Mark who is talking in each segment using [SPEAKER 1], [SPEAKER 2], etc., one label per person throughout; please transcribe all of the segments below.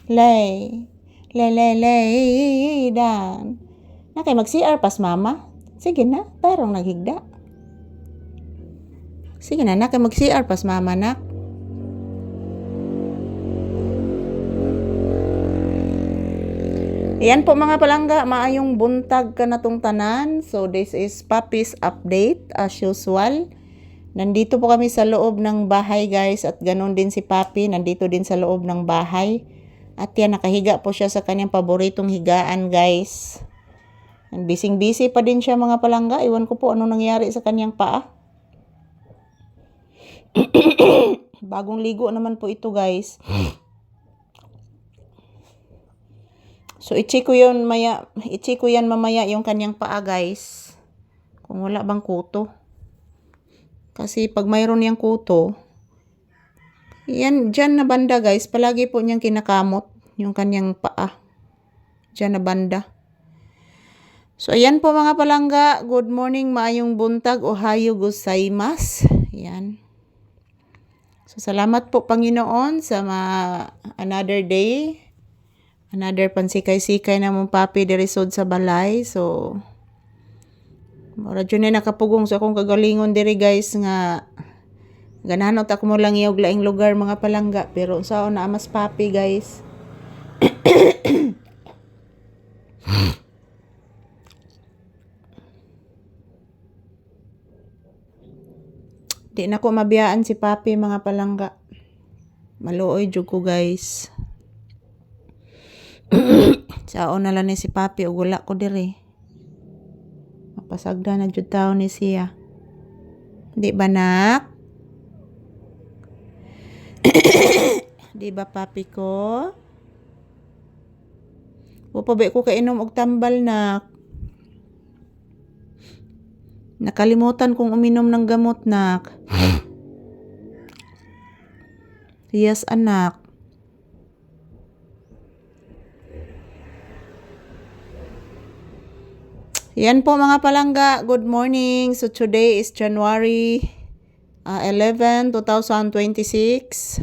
[SPEAKER 1] Lay. Lay dan. Na kay mag-CR pas mama. Sige na, tarong naghigda. Sige na, kay mag-CR pas mama nak. Ayan po mga palangga, maayong buntag ka na tong tanan. So this is Papi's update as usual. Nandito po kami sa loob ng bahay guys at ganun din si Papi, nandito din sa loob ng bahay. At yan, nakahiga po siya sa kanyang paboritong higaan guys. Busy pa din siya mga palangga. Iwan ko po ano nangyari sa kanyang paa. Bagong ligo naman po ito guys. So i-check ko yan mamaya yung kanyang paa guys. Kung wala bang kuto. Kasi pag mayroon yang kuto, yan dyan na banda guys. Palagi po niyang kinakamot yung kanyang paa. Dyan na banda. So ayan po mga palangga. Good morning, maayong buntag. Ohayo gozaimasu. Yan. So salamat po Panginoon sa another day. Another pansikay-sikay na mong Papi dirisod sa balay. So, mura dyan na nakapugong sa akong kagalingon diri guys nga gananot ako mo lang yung laing lugar mga palangga. Pero sao na mas Papi guys. Di na ko mabiyaan si Papi mga palangga. Maluoy jud ko guys. Sao na lang ni si Papi ug wala ko diri. Mapasagda na jud taon ni siya. Di ba nak? Di ba Papi ko? Upabi ko kainom og tambal nak. Nakalimutan kong uminom ng gamot nak. Yes anak. Yan po mga palangga, good morning. So today is January 11, 2026.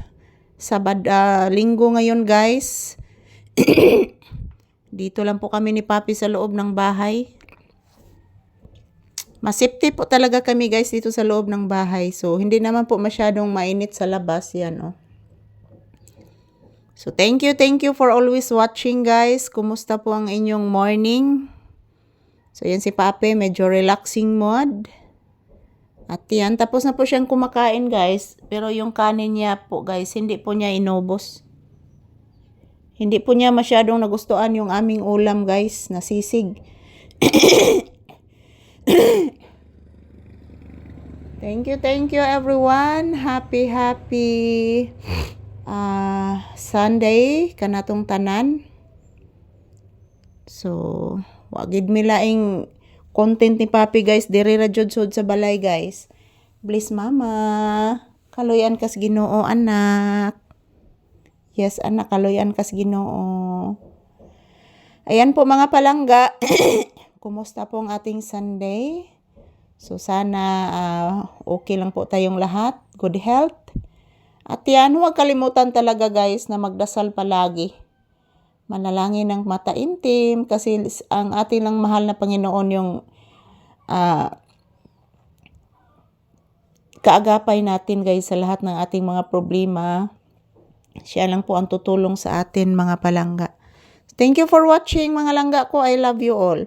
[SPEAKER 1] Linggo ngayon guys. Dito lang po kami ni Papi sa loob ng bahay. Masipti po talaga kami guys dito sa loob ng bahay. So hindi naman po masyadong mainit sa labas yan oh. So thank you for always watching guys. Kumusta po ang inyong morning? So, yan si Papi, medyo relaxing mode. At yan, tapos na po siyang kumakain, guys. Pero yung kanin niya po, guys, hindi po niya inubos. Hindi po niya masyadong nagustuhan yung aming ulam, guys, na sisig. Thank you, everyone. Happy Sunday, kanatong tanan. So, wagid mi laing content ni Papi guys diri ra jud sud sa balay guys. Bless mama. Kaloyan kas Ginoo anak. Yes anak, kaloyan kas Ginoo. Ayan po mga palangga. Kumusta po ang ating Sunday? So sana okay lang po tayong lahat. Good health. At yan, huwag kalimutan talaga guys na magdasal palagi. Manalangin ng mataimtim kasi ang ating lang mahal na Panginoon yung kaagapay natin guys sa lahat ng ating mga problema. Siya lang po ang tutulong sa atin mga palangga. Thank you for watching mga langga ko. I love you all.